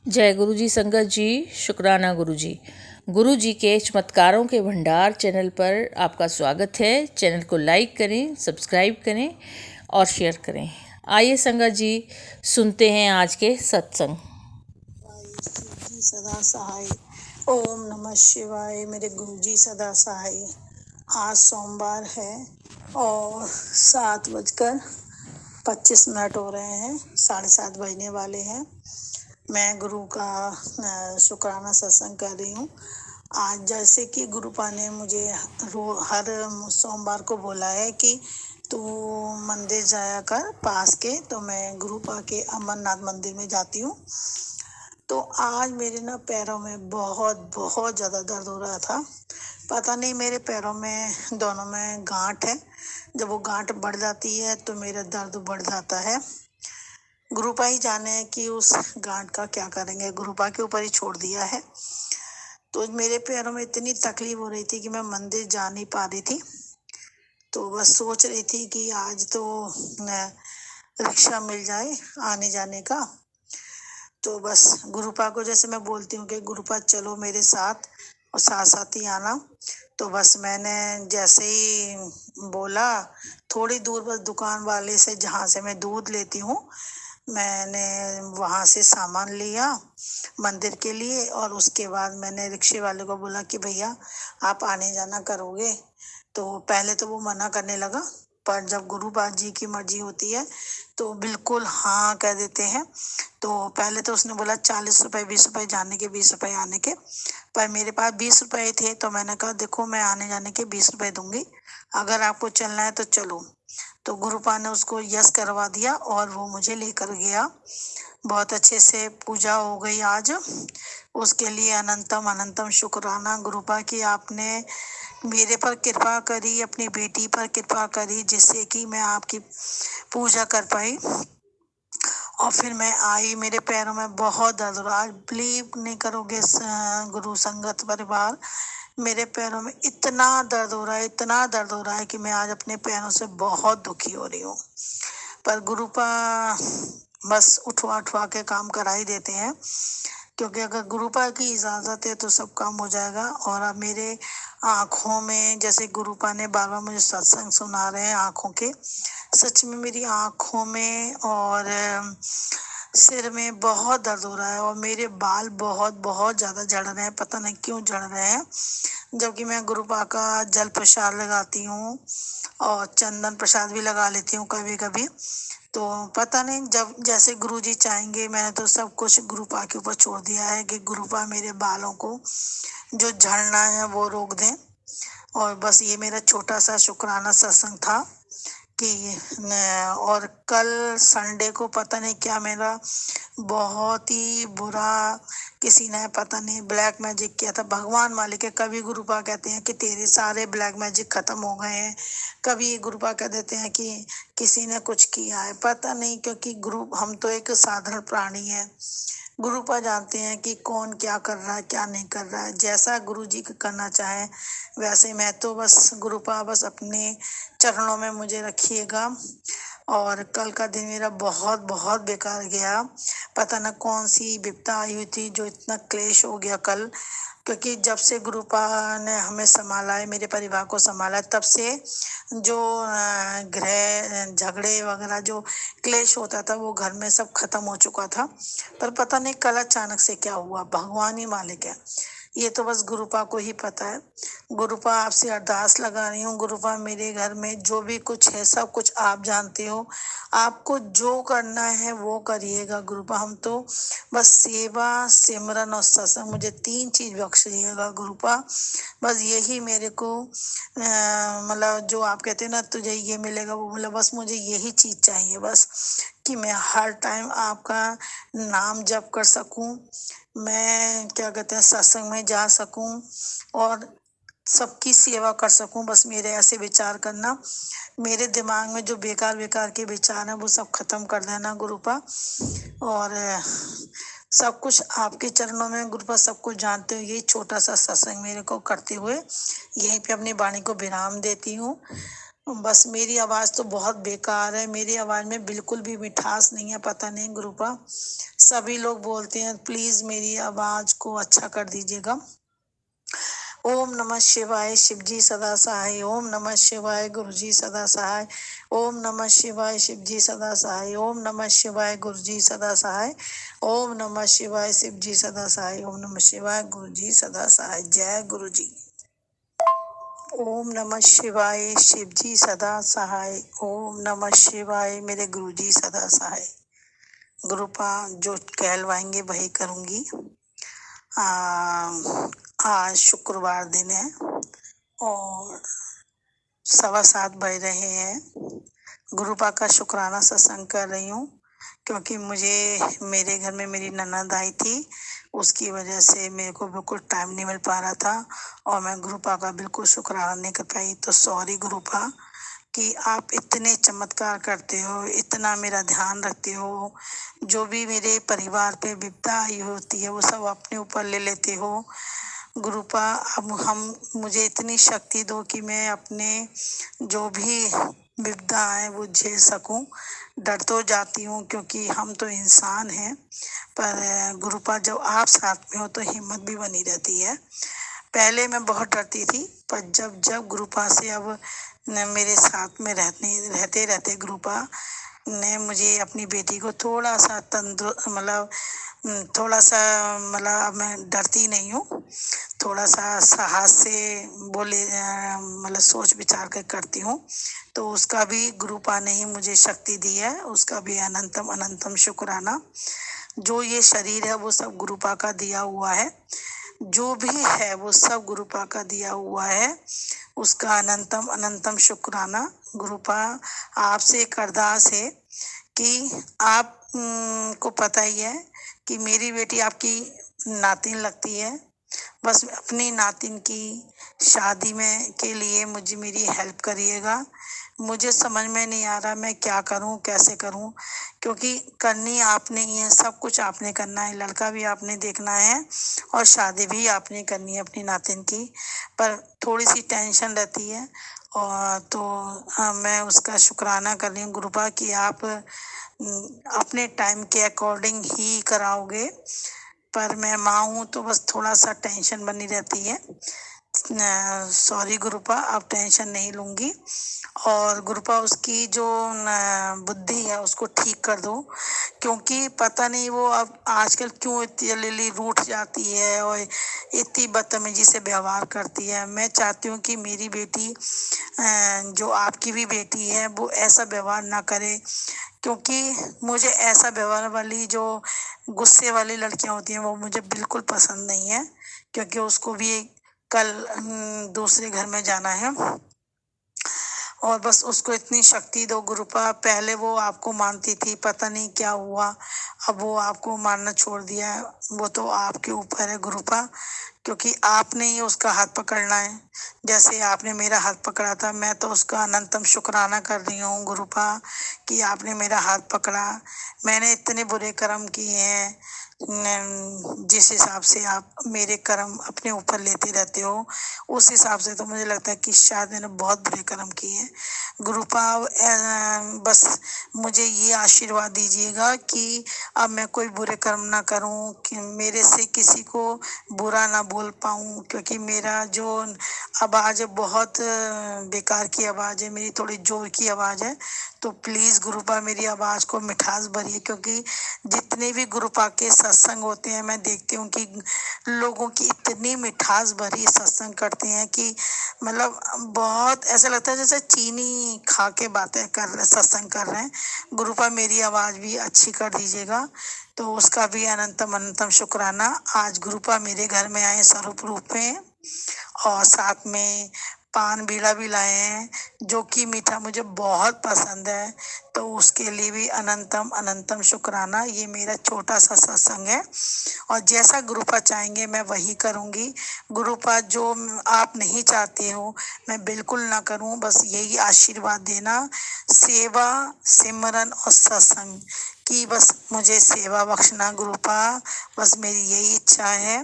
जय गुरु जी संगत जी, शुक्राना गुरु जी। गुरु जी के चमत्कारों के भंडार चैनल पर आपका स्वागत है। चैनल को लाइक करें, सब्सक्राइब करें और शेयर करें। आइए संगत जी, सुनते हैं आज के सत्संग। जी सदा सहाय। ओम नमः शिवाय। मेरे गुरु जी सदा सहाय। आज सोमवार है और 7:25 हो रहे हैं, 7:30 बजने वाले हैं। मैं गुरु का शुक्राना सत्संग कर रही हूँ। आज जैसे कि गुरुपा ने मुझे हर सोमवार को बोला है कि तू मंदिर जाया कर पास के, तो मैं गुरुपा के अमरनाथ मंदिर में जाती हूँ। तो आज मेरे ना पैरों में बहुत बहुत ज़्यादा दर्द हो रहा था। पता नहीं, मेरे पैरों में दोनों में गांठ है। जब वो गांठ बढ़ जाती है तो मेरा दर्द बढ़ जाता है। गुरुपा ही जाने कि उस गांठ का क्या करेंगे, गुरुपा के ऊपर ही छोड़ दिया है। तो मेरे पैरों में इतनी तकलीफ हो रही थी कि मैं मंदिर जा नहीं पा रही थी। तो बस सोच रही थी कि आज तो रिक्शा मिल जाए आने जाने का। तो बस गुरुपा को जैसे मैं बोलती हूँ कि गुरुपा चलो मेरे साथ और साथ साथ ही आना। तो बस मैंने जैसे ही बोला, थोड़ी दूर बस दुकान वाले से जहाँ से मैं दूध लेती हूँ, मैंने वहाँ से सामान लिया मंदिर के लिए। और उसके बाद मैंने रिक्शे वाले को बोला कि भैया आप आने जाना करोगे। तो पहले तो वो मना करने लगा, पर जब गुरुपा जी की मर्जी होती है तो बिल्कुल हाँ कह देते हैं। तो पहले तो उसने बोला 40 रुपए, 20 रुपए जाने के, 20 रुपए आने के। पर मेरे पास 20 रुपए थे, तो मैंने कहा देखो मैं आने जाने के 20 रुपए दूंगी, अगर आपको चलना है तो चलो। तो गुरुपा ने उसको यस करवा दिया और वो मुझे लेकर गया। बहुत अच्छे से पूजा हो गई आज। उसके लिए अनंतम अनंतम शुक्राना गुरुपा की, आपने मेरे पर कृपा करी, अपनी बेटी पर कृपा करी, जिससे कि मैं आपकी पूजा कर पाई। और फिर मैं आई, मेरे पैरों में बहुत दर्द हो रहा। आज बिलीव नहीं करोगे गुरु संगत परिवार, मेरे पैरों में इतना दर्द हो रहा है, इतना दर्द हो रहा है कि मैं आज अपने पैरों से बहुत दुखी हो रही हूँ। पर गुरुपा बस उठवा उठवा के काम करा ही देते हैं, क्योंकि अगर गुरुपा की इजाजत है तो सब काम हो जाएगा। और अब मेरे आंखों में, जैसे गुरुपा ने बार बार मुझे सत्संग सुना रहे हैं आंखों के, सच में मेरी आंखों में और सिर में बहुत दर्द हो रहा है। और मेरे बाल बहुत बहुत ज्यादा झड़ रहे हैं, पता नहीं क्यों झड़ रहे हैं। जबकि मैं गुरुपा का जल प्रसाद लगाती हूँ और चंदन प्रसाद भी लगा लेती हूँ कभी कभी। तो पता नहीं, जब जैसे गुरुजी चाहेंगे, मैंने तो सब कुछ गुरुपा के ऊपर छोड़ दिया है कि गुरुपा मेरे बालों को जो झड़ना है वो रोक दें। और बस ये मेरा छोटा सा शुक्राना सत्संग था कि और कल संडे को पता नहीं क्या मेरा बहुत ही बुरा, किसी ने पता नहीं ब्लैक मैजिक किया था। भगवान मालिक है, कभी गुरुपा कहते हैं कि तेरे सारे ब्लैक मैजिक खत्म हो गए हैं, कभी गुरुपा कह देते हैं कि किसी ने कुछ किया है, पता नहीं। क्योंकि गुरु, हम तो एक साधारण प्राणी है, गुरुपा जानते हैं कि कौन क्या कर रहा है क्या नहीं कर रहा है। जैसा गुरु जी करना चाहे वैसे। मैं तो बस गुरुपा बस अपने चरणों में मुझे रखिएगा। और कल का दिन मेरा बहुत बहुत बेकार गया। पता न कौन सी विपदा आई हुई थी जो इतना क्लेश हो गया कल। क्योंकि जब से गुरुपा ने हमें संभाला है, मेरे परिवार को संभाला है, तब से जो गृह झगड़े वगैरह जो क्लेश होता था वो घर में सब खत्म हो चुका था। पर पता नहीं कल अचानक से क्या हुआ, भगवान ही मालिक है। ये तो बस गुरुपा को ही पता है। गुरुपा आपसे अरदास लगा रही हूँ, गुरुपा मेरे घर में जो भी कुछ है सब कुछ आप जानते हो, आपको जो करना है वो करिएगा गुरुपा। हम तो बस सेवा, सिमरन और सत्संग, मुझे 3 चीज बख्शिएगा गुरुपा। बस यही मेरे को मतलब जो आप कहते हैं ना तुझे ये मिलेगा वो मिलेगा, बस मुझे यही चीज चाहिए बस, कि मैं हर टाइम आपका नाम जप कर सकूं, मैं क्या कहते हैं सत्संग में जा सकूं और सबकी सेवा कर सकूं। बस मेरे ऐसे विचार करना, मेरे दिमाग में जो बेकार बेकार के विचार हैं वो सब खत्म कर देना गुरुपा। और सब कुछ आपके चरणों में गुरुपा, सब कुछ जानते हो। ये छोटा सा सत्संग मेरे को करते हुए यहीं पे अपनी वाणी को विराम देती हूँ। बस मेरी आवाज़ तो बहुत बेकार है, मेरी आवाज़ में बिल्कुल भी मिठास नहीं है, पता नहीं गुरुपा। सभी लोग बोलते हैं प्लीज़ मेरी आवाज़ को अच्छा कर दीजिएगा। ओम नमः शिवाय, शिवजी सदा सहाय। ओम नमः शिवाय, गुरुजी सदा सहाय। ओम नमः शिवाय, शिवजी सदा सहाय। ओम नमः शिवाय, गुरुजी सदा सहाय। ओम नमः शिवाय, शिवजी सदा सहाय। ओम नमः शिवाय, गुरुजी सदा सहाय। जय गुरुजी। ओम नमः शिवाय, शिवजी सदा सहाय। ओम नमः शिवाय, मेरे गुरुजी सदा सहाय। गुरुपा जो कहलवाएंगे वही करूंगी। आज शुक्रवार दिन है और 7:15 बज रहे हैं। गुरुपा का शुक्राना सत्संग कर रही हूँ क्योंकि मुझे मेरे घर में मेरी ननद आई थी, उसकी वजह से मेरे को बिल्कुल टाइम नहीं मिल पा रहा था और मैं गुरुपा का बिल्कुल शुक्राना नहीं कर पाई। तो सॉरी गुरुपा कि आप इतने चमत्कार करते हो, इतना मेरा ध्यान रखते हो, जो भी मेरे परिवार पे विपदा आई होती है वो सब अपने ऊपर ले लेते हो। गुरुपा अब हम मुझे इतनी शक्ति दो कि मैं अपने जो भी विपदा है वो झेल सकूं। डर तो जाती हूँ क्योंकि हम तो इंसान हैं, पर गुरुपा जब आप साथ में हो तो हिम्मत भी बनी रहती है। पहले मैं बहुत डरती थी, पर जब जब गुरुपा से अब मेरे साथ में रहते रहते गुरुपा ने मुझे अपनी बेटी को थोड़ा सा मतलब थोड़ा सा मतलब अब मैं डरती नहीं हूँ, थोड़ा सा साहस से बोले मतलब सोच विचार कर करती हूँ। तो उसका भी गुरुपा ने ही मुझे शक्ति दी है, उसका भी अनंतम अनंतम शुक्राना। जो ये शरीर है वो सब गुरुपा का दिया हुआ है, जो भी है वो सब गुरुपा का दिया हुआ है, उसका अनंतम अनंतम शुक्राना। गुरुपा आपसे एक अरदास है कि आप को पता ही है कि मेरी बेटी आपकी नातिन लगती है। बस अपनी नातिन की शादी में के लिए मुझे मेरी हेल्प करिएगा। मुझे समझ में नहीं आ रहा मैं क्या करूं, कैसे करूं, क्योंकि करनी आपने ही है, सब कुछ आपने करना है, लड़का भी आपने देखना है और शादी भी आपने करनी है अपनी नातिन की। पर थोड़ी सी टेंशन रहती है और तो मैं उसका शुक्राना कर रही हूँ गुरुपा कि आप अपने टाइम के अकॉर्डिंग ही कराओगे। पर मैं माँ हूँ तो बस थोड़ा सा टेंशन बनी रहती है। सॉरी गुरुपा, अब टेंशन नहीं लूंगी। और गुरुपा उसकी जो बुद्धि है उसको ठीक कर दो, क्योंकि पता नहीं वो अब आजकल क्यों इतनी जल्दी रूठ जाती है और इतनी बदतमीजी से व्यवहार करती है। मैं चाहती हूँ कि मेरी बेटी जो आपकी भी बेटी है वो ऐसा व्यवहार ना करे, क्योंकि मुझे ऐसा व्यवहार वाली जो गुस्से वाली लड़कियां होती हैं वो मुझे बिल्कुल पसंद नहीं है, क्योंकि उसको भी कल दूसरे घर में जाना है। और बस उसको इतनी शक्ति दो गुरुपा। पहले वो आपको मानती थी, पता नहीं क्या हुआ, अब वो आपको मानना छोड़ दिया है। वो तो आपके ऊपर है गुरुपा, क्योंकि आपने ही उसका हाथ पकड़ना है। जैसे आपने मेरा हाथ पकड़ा था, मैं तो उसका अनंतम शुक्राना कर रही हूँ गुरुपा कि आपने मेरा हाथ पकड़ा। मैंने इतने बुरे कर्म किए हैं, जिस हिसाब से आप मेरे कर्म अपने ऊपर लेते रहते हो उस हिसाब से तो मुझे लगता है कि शायद मैंने बहुत बुरे कर्म किए हैं। गुरुपा बस मुझे ये आशीर्वाद दीजिएगा कि अब मैं कोई बुरे कर्म ना करूं, कि मेरे से किसी को बुरा ना बोल पाऊं, क्योंकि मेरा जो आवाज है बहुत बेकार की आवाज है, मेरी थोड़ी जोर की आवाज है। तो प्लीज गुरुपा मेरी आवाज को मिठास भरिए, क्योंकि जितने भी गुरुपा के सत्संग होते हैं मैं देखती हूँ कि लोगों की इतनी मिठास भरी सत्संग करते हैं कि मतलब बहुत ऐसा लगता है जैसे चीनी खा के बातें कर रहे, सत्संग कर रहे हैं। गुरुपा मेरी आवाज भी अच्छी कर दीजिएगा, तो उसका भी अनंतम अनंतम शुक्राना। आज गुरुपा मेरे घर में आए स्वरूप रूप में और साथ में पान बीड़ा भी लाए हैं, जो कि मीठा मुझे बहुत पसंद है, तो उसके लिए भी अनंतम अनंतम शुक्राना। ये मेरा छोटा सा सत्संग है और जैसा गुरुपा चाहेंगे मैं वही करूंगी। गुरुपा जो आप नहीं चाहते हो मैं बिल्कुल ना करूं, बस यही आशीर्वाद देना। सेवा, सिमरन और सत्संग, कि बस मुझे सेवा बख्शना गुरुपा, बस मेरी यही इच्छा है।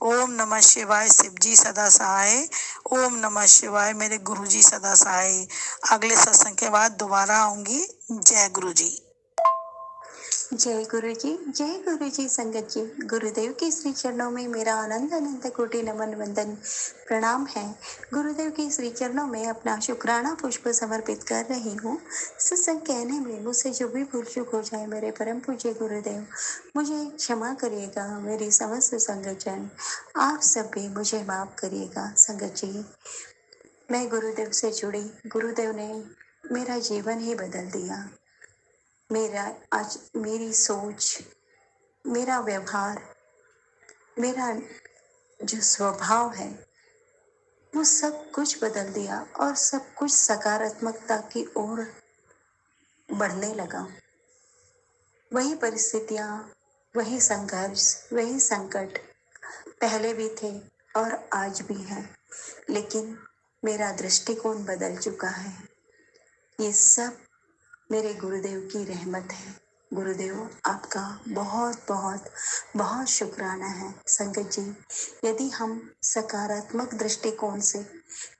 ओम नमः शिवाय, शिव जी सदा सहाय। ओम नमः शिवाय, मेरे गुरु जी सदा सहाय। अगले सत्संग के बाद दोबारा आऊंगी। जय गुरु जी। जय गुरु जी संगत जी। गुरुदेव के श्री चरणों में मेरा अनंत अनंत कोटि नमन वंदन प्रणाम है। गुरुदेव के श्री चरणों में अपना शुक्राना पुष्प समर्पित कर रही हूँ। सत्संग कहने में मुझसे जो भी भूल चूक हो जाए मेरे परम पूज्य गुरुदेव मुझे क्षमा करिएगा। मेरी समस्त संगत जन आप सब भी मुझे माफ करिएगा। संगत जी, मैं गुरुदेव से जुड़ी, गुरुदेव ने मेरा जीवन ही बदल दिया। मेरा आज मेरी सोच, मेरा व्यवहार, मेरा जो स्वभाव है वो सब कुछ बदल दिया और सब कुछ सकारात्मकता की ओर बढ़ने लगा। वही परिस्थितियां, वही संघर्ष, वही संकट पहले भी थे और आज भी हैं, लेकिन मेरा दृष्टिकोण बदल चुका है। ये सब मेरे गुरुदेव की रहमत है। गुरुदेव आपका बहुत बहुत बहुत शुक्राना है। संगत जी, यदि हम सकारात्मक दृष्टिकोण से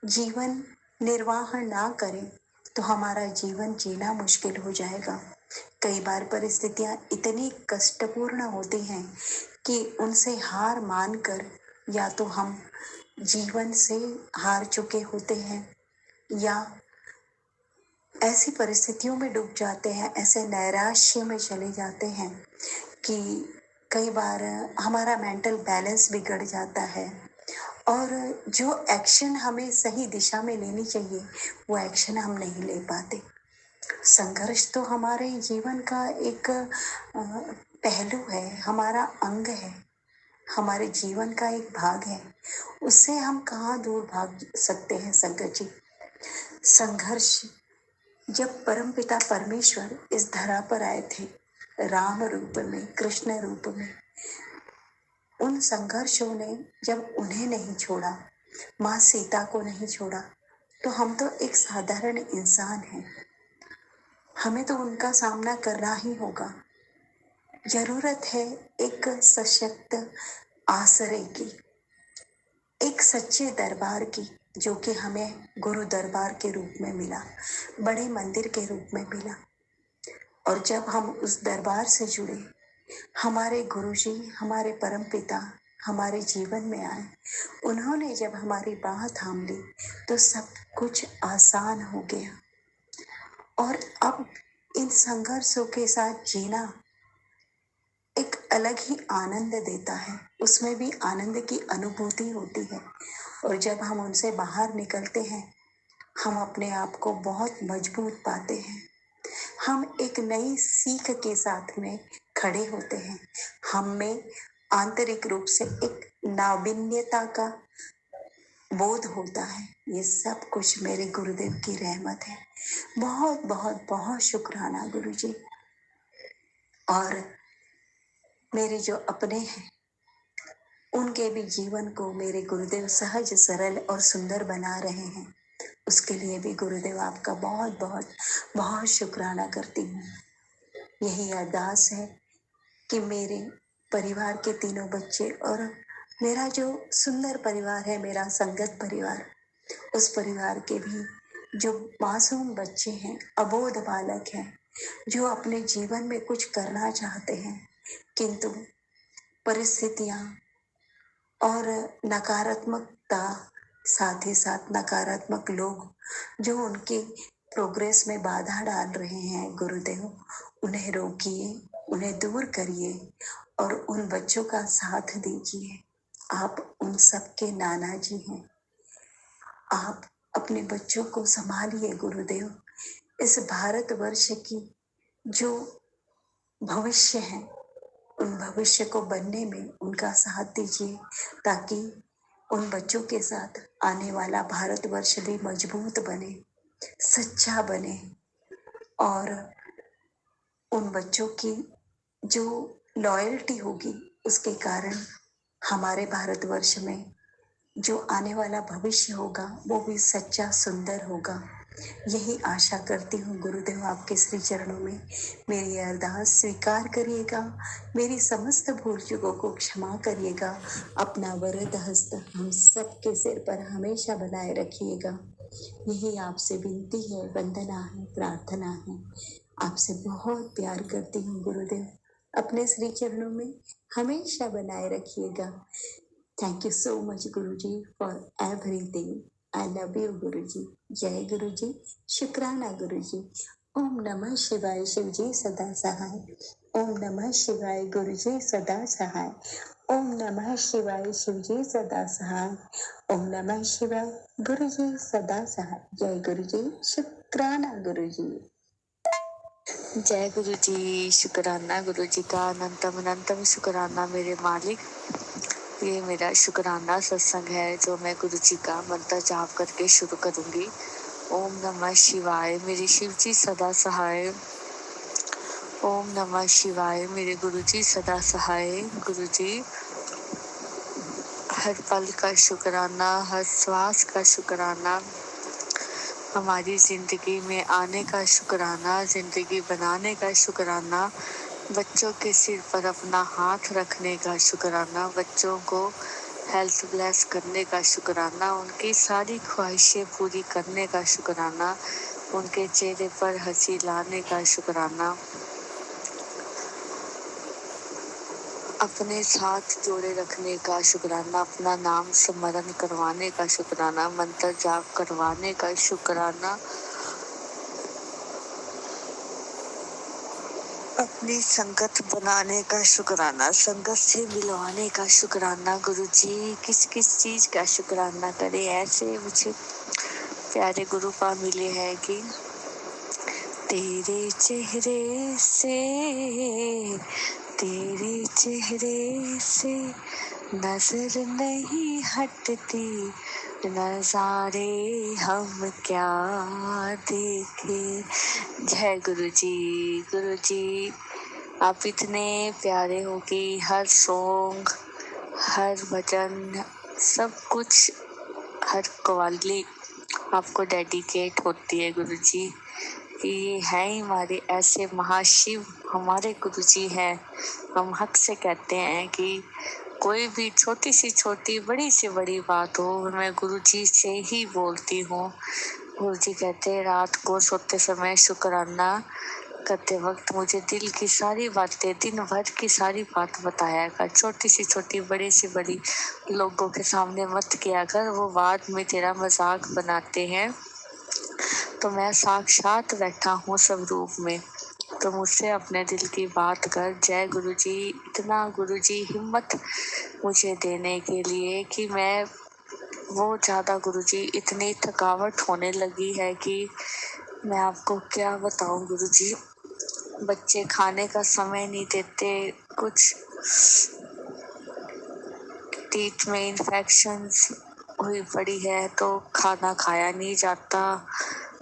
जीवन निर्वाह ना करें तो हमारा जीवन जीना मुश्किल हो जाएगा। कई बार परिस्थितियां इतनी कष्टपूर्ण होती हैं कि उनसे हार मानकर या तो हम जीवन से हार चुके होते हैं या ऐसी परिस्थितियों में डूब जाते हैं, ऐसे नैराश्य में चले जाते हैं कि कई बार हमारा मेंटल बैलेंस बिगड़ जाता है और जो एक्शन हमें सही दिशा में लेनी चाहिए वो एक्शन हम नहीं ले पाते। संघर्ष तो हमारे जीवन का एक पहलू है, हमारा अंग है, हमारे जीवन का एक भाग है। उससे हम कहाँ दूर भाग सकते हैं। संगत जी, संघर्ष जब परमपिता परमेश्वर इस धरा पर आए थे राम रूप में, कृष्ण रूप में, उन संघर्षों ने जब उन्हें नहीं छोड़ा, माँ सीता को नहीं छोड़ा, तो हम तो एक साधारण इंसान हैं, हमें तो उनका सामना करना ही होगा। जरूरत है एक सशक्त आश्रय की, एक सच्चे दरबार की, जो कि हमें गुरु दरबार के रूप में मिला, बड़े मंदिर के रूप में मिला। और जब हम उस दरबार से जुड़े, हमारे गुरुजी, हमारे परम पिता हमारे जीवन में आए, उन्होंने जब हमारी बाह थाम ली तो सब कुछ आसान हो गया। और अब इन संघर्षों के साथ जीना एक अलग ही आनंद देता है, उसमें भी आनंद की अनुभूति होती है। और जब हम उनसे बाहर निकलते हैं, हम अपने आप को बहुत मजबूत पाते हैं। हम एक नई सीख के साथ में खड़े होते हैं। हम में आंतरिक रूप से एक नाविन्यता का बोध होता है। ये सब कुछ मेरे गुरुदेव की रहमत है। बहुत बहुत बहुत शुक्राना गुरु जी। और मेरे जो अपने हैं उनके भी जीवन को मेरे गुरुदेव सहज, सरल और सुंदर बना रहे हैं। उसके लिए भी गुरुदेव आपका बहुत बहुत बहुत शुक्राना करती हूँ। यही अरदास है कि मेरे परिवार के तीनों बच्चे और मेरा जो सुंदर परिवार है, मेरा संगत परिवार, उस परिवार के भी जो मासूम बच्चे हैं, अबोध बालक हैं, जो अपने जीवन में कुछ करना चाहते हैं किंतु परिस्थितियां और नकारात्मकता, साथ ही साथ नकारात्मक लोग जो उनकी प्रोग्रेस में बाधा डाल रहे हैं, गुरुदेव उन्हें रोकिए, उन्हें दूर करिए और उन बच्चों का साथ दीजिए। आप उन सबके नाना जी हैं, आप अपने बच्चों को संभालिए गुरुदेव। इस भारतवर्ष की जो भविष्य है, उन भविष्य को बनने में उनका साथ दीजिए, ताकि उन बच्चों के साथ आने वाला भारतवर्ष भी मजबूत बने, सच्चा बने और उन बच्चों की जो लॉयल्टी होगी उसके कारण हमारे भारतवर्ष में जो आने वाला भविष्य होगा वो भी सच्चा, सुंदर होगा। यही आशा करती हूँ गुरुदेव आपके श्री चरणों में मेरी अरदास स्वीकार करिएगा, मेरी समस्त भूल चूकों को क्षमा करिएगा, अपना वरद हस्त हम सबके सिर पर हमेशा बनाए रखिएगा। यही आपसे विनती है, वंदना है, प्रार्थना है। आपसे बहुत प्यार करती हूँ गुरुदेव, अपने श्री चरणों में हमेशा बनाए रखिएगा। Thank you so much Guruji for everything. I love you Guruji. जय गुरुजी, शुक्राना गुरुजी। ओम नमः शिवाय, शिवजी सदा सहाय। ओम नमः शिवाय, गुरुजी सदा सहाय। ओम नमः शिवाय, शिवजी सदा सहाय। ओम नमः शिवाय, गुरुजी सदा सहाय। जय गुरुजी, शुक्राना गुरुजी। जय गुरु जी। शुक्राना गुरु जी का अनंतम अनंतम शुक्राना मेरे मालिक। ये मेरा शुक्राना सत्संग है जो मैं गुरु जी का मंत्र जाप करके शुरू करूंगी। ओम नमः शिवाय, मेरे शिव जी सदा सहाय। ओम नमः शिवाय, मेरे गुरु जी सदा सहाय। गुरु जी हर पल का शुक्राना, हर श्वास का शुक्राना, हमारी जिंदगी में आने का शुक्राना, जिंदगी बनाने का शुक्राना, बच्चों के सिर पर अपना हाथ रखने का शुक्राना, बच्चों को हेल्थ ब्लेस करने का शुक्राना, उनकी सारी ख्वाहिशें पूरी करने का शुक्राना, उनके चेहरे पर हंसी लाने का शुक्राना, अपने साथ जोड़े रखने का शुक्राना, अपना नाम स्मरण करवाने का शुक्राना, मंत्र जाप करवाने का शुक्राना, अपनी संगत बनाने का शुक्राना, संगत से मिलवाने का शुक्राना। गुरुजी किस किस चीज का शुक्राना करे, ऐसे मुझे प्यारे गुरु पा मिले हैं कि तेरे चेहरे से नजर नहीं हटती, नजारे हम क्या देखे। जय गुरु जी आप इतने प्यारे हो कि हर सॉन्ग, हर भजन, सब कुछ, हर कव्वाली आपको डेडिकेट होती है गुरु जी। कि ये है ही हमारे ऐसे महाशिव, हमारे गुरु जी हैं। हम हक से कहते हैं कि कोई भी छोटी सी छोटी, बड़ी से बड़ी बात हो, मैं गुरु जी से ही बोलती हूँ। गुरु जी कहते हैं रात को सोते समय शुक्राना करते वक्त मुझे दिल की सारी बातें, दिन भर की सारी बात बताया कर, छोटी सी छोटी, बड़ी से बड़ी लोगों के सामने मत किया कर, वो बाद में तेरा मजाक बनाते हैं। तो मैं साक्षात बैठा हूँ सब रूप में, तो मुझसे अपने दिल की बात कर। जय गुरु जी। इतना गुरु जी हिम्मत मुझे देने के लिए कि मैं वो ज़्यादा गुरु जी, इतनी थकावट होने लगी है कि मैं आपको क्या बताऊं गुरु जी। बच्चे खाने का समय नहीं देते, कुछ टीथ में इन्फेक्शंस हुई पड़ी है तो खाना खाया नहीं जाता,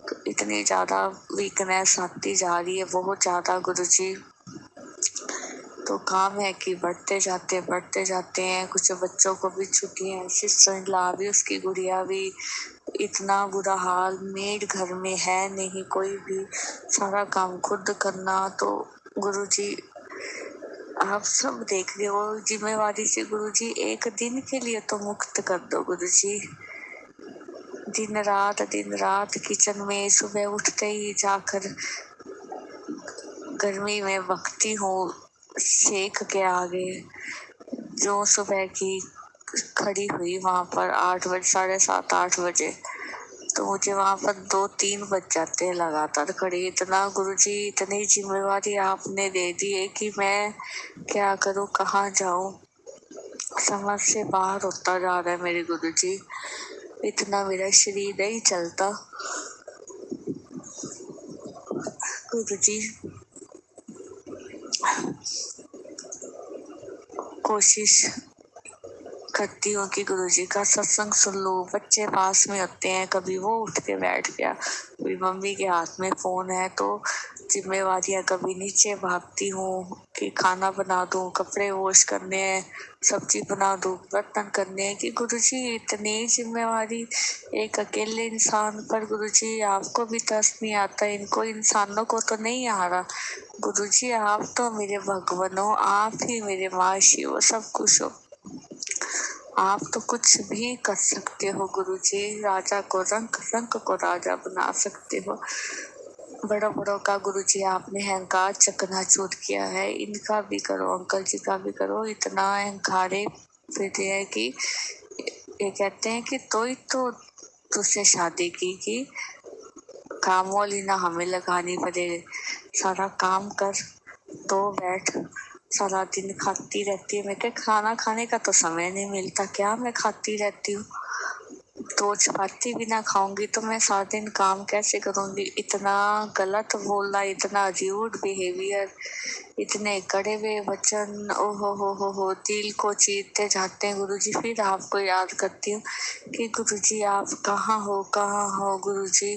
तो इतनी ज़्यादा वीकनेस आती जा रही है, बहुत ज़्यादा गुरुजी। तो काम है कि बढ़ते जाते हैं। कुछ बच्चों को भी छुट्टी है, सिस्टर इन लॉ भी, उसकी गुड़िया भी, इतना बुरा हाल, मेड घर में है नहीं कोई भी, सारा काम खुद करना। तो गुरुजी आप सब देख रहे हो, जिम्मेवारी से गुरुजी एक दिन के लिए तो मुक्त कर दो गुरुजी। दिन रात किचन में सुबह उठते ही जाकर गर्मी में बकती हूँ सेक के आगे, जो सुबह की खड़ी हुई वहां पर 8 बजे, 7:30 8 बजे, तो मुझे वहां पर 2-3 बज जाते हैं लगातार खड़ी। इतना गुरुजी, इतनी जिम्मेवारी आपने दे दी है कि मैं क्या करूँ, कहाँ जाऊँ, समझ से बाहर होता जा रहा है मेरे गुरुजी। इतना मेरा शरीर नहीं चलता गुरुजी। कोशिश करती हूँ कि गुरुजी का सत्संग सुन लूँ। बच्चे पास में होते हैं, कभी वो उठ के बैठ गया, कभी मम्मी के हाथ में फोन है, तो जिम्मेवारियां कभी नीचे भागती हूँ कि खाना बना दूँ, कपड़े वॉश करने हैं, सब्जी बना दूँ, बर्तन करने हैं, कि गुरुजी इतनी जिम्मेवारी एक अकेले इंसान पर। गुरुजी आपको भी तरस नहीं आता? इनको इंसानों को तो नहीं आ रहा? गुरुजी आप तो मेरे भगवान हो, आप ही मेरे माँ शिव हो, सब कुछ हो। आप तो कुछ भी कर सकते हो गुरुजी। राजा को रंग को राजा बना सकते हो। बड़ों बड़ों का गुरुजी आपने अहंकार चकनाचूर किया है। इनका भी करो, अंकल जी का भी करो। इतना अहंकारे फिरते हैं कि ये कहते हैं कि तो ही तो तुझसे शादी की काम वाली ना हमें लगानी पड़े। सारा काम कर तो बैठ, सारा दिन खाती रहती है। मैं क्या, खाना खाने का तो समय नहीं मिलता क्या? मैं खाती रहती हूँ। तो चपाती भी ना खाऊंगी तो मैं सारा दिन काम कैसे करूंगी? इतना गलत बोलना, इतना र्यूड बिहेवियर, इतने कड़े हुए वचन, हो दिल को चीरते जाते हैं गुरुजी। फिर आपको याद करती हूँ कि गुरुजी आप कहाँ हो गुरुजी?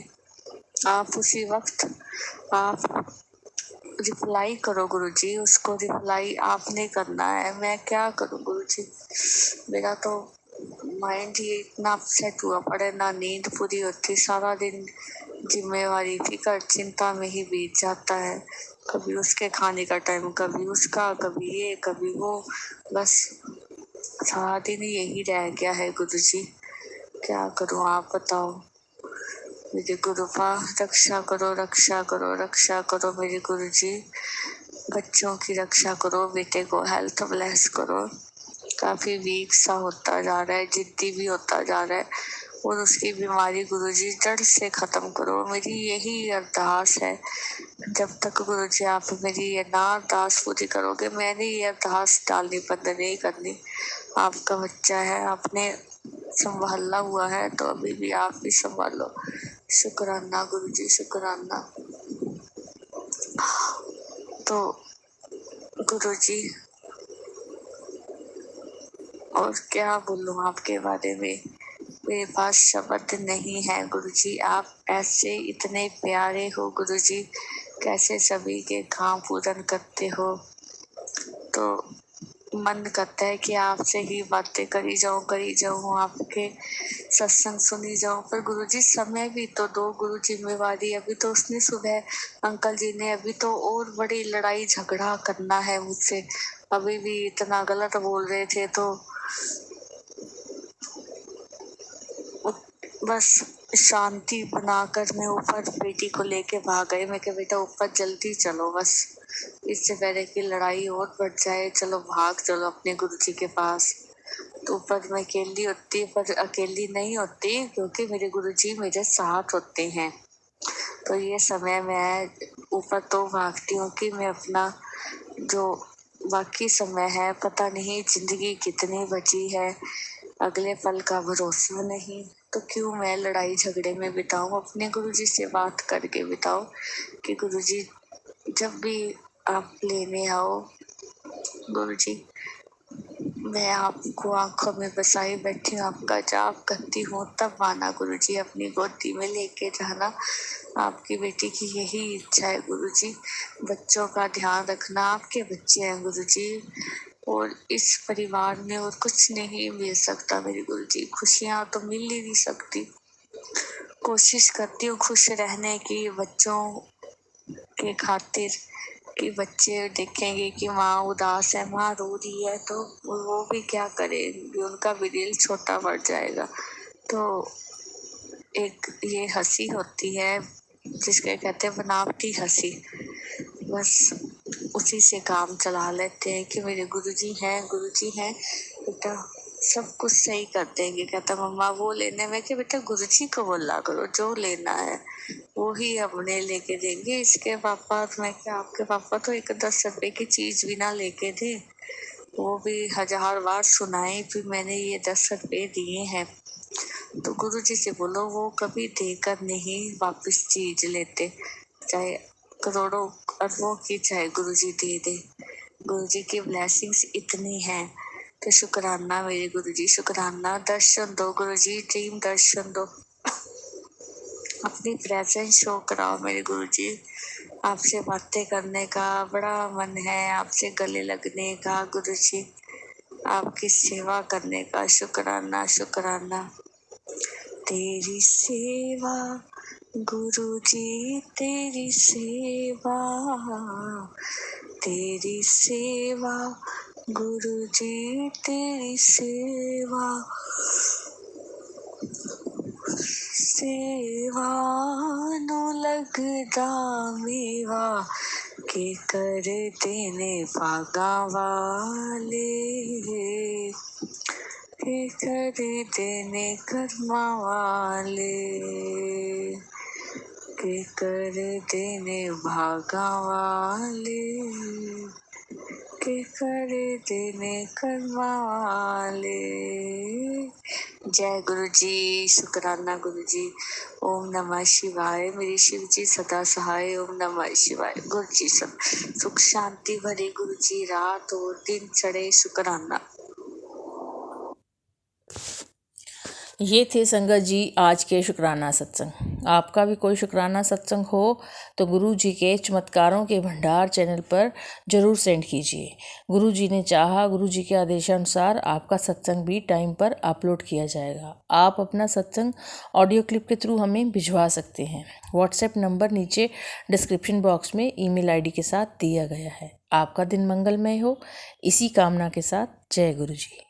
आप उसी वक्त आप रिप्लाई करो गुरुजी। उसको रिप्लाई आपने करना है। मैं क्या करूं गुरुजी? मेरा तो माइंड ही इतना अपसेट हुआ पड़े, ना नींद पूरी होती, सारा दिन जिम्मेवारी फिकर चिंता में ही बीत जाता है। कभी उसके खाने का टाइम, कभी उसका, कभी ये कभी वो, बस सारा दिन यही रह गया है गुरुजी। क्या करूं आप बताओ? मेरे गुरुपा रक्षा करो, रक्षा करो, रक्षा करो मेरे गुरुजी। बच्चों की रक्षा करो, बेटे को हेल्थ ब्लेस करो। काफी वीक सा होता जा रहा है, जिद्दी भी होता जा रहा है, और उसकी बीमारी गुरुजी जड़ से खत्म करो। मेरी यही अरदास है। जब तक गुरुजी आप मेरी ये ना अरदास पूरी करोगे, मैंने ये अरदास डालनी बंद नहीं करनी। आपका बच्चा है, आपने संभाला हुआ है, तो अभी भी आप भी संभालो। शुक्राना गुरुजी, शुक्राना। तो गुरुजी और क्या बोलूं आपके बारे में? मेरे पास शब्द नहीं है गुरुजी। आप ऐसे इतने प्यारे हो गुरुजी, कैसे सभी के काम पूर्ण करते हो। तो मन करता है कि आपसे ही बातें करी जाऊं, आपके सत्संग सुनी जाऊं। पर गुरुजी समय भी तो दो गुरु। जिम्मेवारी अभी तो उसने सुबह अंकल जी ने अभी तो और बड़ी लड़ाई झगड़ा करना है मुझसे। अभी भी इतना गलत बोल रहे थे, तो बस शांति बनाकर मैं ऊपर बेटी को लेके भाग गई। मैं कहा बेटा ऊपर जल्दी चलो, बस इससे पहले कि लड़ाई और बढ़ जाए, चलो भाग चलो अपने गुरुजी के पास। तो ऊपर मैं अकेली होती, पर अकेली नहीं होती क्योंकि मेरे गुरुजी मेरे साथ होते हैं। तो ये समय मैं ऊपर तो भागती हूँ कि मैं अपना जो बाकी समय है, पता नहीं जिंदगी कितनी बची है, अगले पल का भरोसा नहीं, तो क्यों मैं लड़ाई झगड़े में बिताऊं? अपने गुरुजी से बात करके बिताओ कि गुरुजी जब भी आप लेने आओ गुरुजी, मैं आपको आंखों में बसाई बैठी हूँ, आपका जाप करती हूँ, तब आना गुरुजी, अपनी गोदी में लेके जाना। आपकी बेटी की यही इच्छा है गुरुजी। बच्चों का ध्यान रखना, आपके बच्चे हैं गुरुजी, और इस परिवार में और कुछ नहीं मिल सकता मेरे गुरुजी। खुशियाँ तो मिल ही नहीं सकती। कोशिश करती हूँ खुश रहने की बच्चों के खातिर, कि बच्चे देखेंगे कि माँ उदास है, माँ रो रही है, तो वो भी क्या करेंगे, उनका भी दिल छोटा पड़ जाएगा। तो एक ये हंसी होती है जिसके कहते हैं बनावटी हंसी, बस उसी से काम चला लेते हैं कि मेरे गुरुजी हैं बेटा, सब कुछ सही कर देंगे। कहता मम्मा वो लेने में, कि बेटा गुरुजी को बोला करो जो लेना है वो ही अपने लेके देंगे। इसके पापा, मैं क्या आपके पापा तो एक 10 रुपए की चीज भी ना लेके दे, वो भी 1000 बार सुनाए भी मैंने ये 10 रुपए दिए हैं। तो गुरुजी से बोलो वो कभी देकर नहीं वापस चीज लेते, चाहे करोड़ों अरबों की चाहे गुरुजी दे दे। गुरुजी की ब्लेसिंग्स इतनी हैं कि शुक्राना मेरे गुरु जी, शुक्राना। दर्शन दो गुरु जी, ड्रीम दर्शन दो, अपनी प्रेजेंस शो कराओ मेरे गुरु जी। आपसे बातें करने का बड़ा मन है, आपसे गले लगने का गुरु जी, आपकी सेवा करने का। शुक्राना शुक्राना। तेरी सेवा गुरु जी, तेरी सेवा, तेरी सेवा गुरु जी, तेरी सेवा, सेवा नु लगदा मेवा के कर देने भागा वाले, के कर देने कर्मा वाले, के कर देने भागा वाले, के कर देने कर्मा वाले। जय गुरु जी, शुक्राना गुरु जी। ओम नमः शिवाय, मेरे शिव जी सदा सहाय। ओम नमः शिवाय। गुरु जी सब सुख शांति भरे गुरु जी, रात और दिन चढ़े शुक्राना। ये थे संगत जी आज के शुक्राना सत्संग। आपका भी कोई शुक्राना सत्संग हो तो गुरु जी के चमत्कारों के भंडार चैनल पर ज़रूर सेंड कीजिए। गुरु जी ने चाहा, गुरु जी के आदेशानुसार आपका सत्संग भी टाइम पर अपलोड किया जाएगा। आप अपना सत्संग ऑडियो क्लिप के थ्रू हमें भिजवा सकते हैं। व्हाट्सएप नंबर नीचे डिस्क्रिप्शन बॉक्स में ईमेल आईडी के साथ दिया गया है। आपका दिन मंगलमय हो, इसी कामना के साथ जय गुरु जी।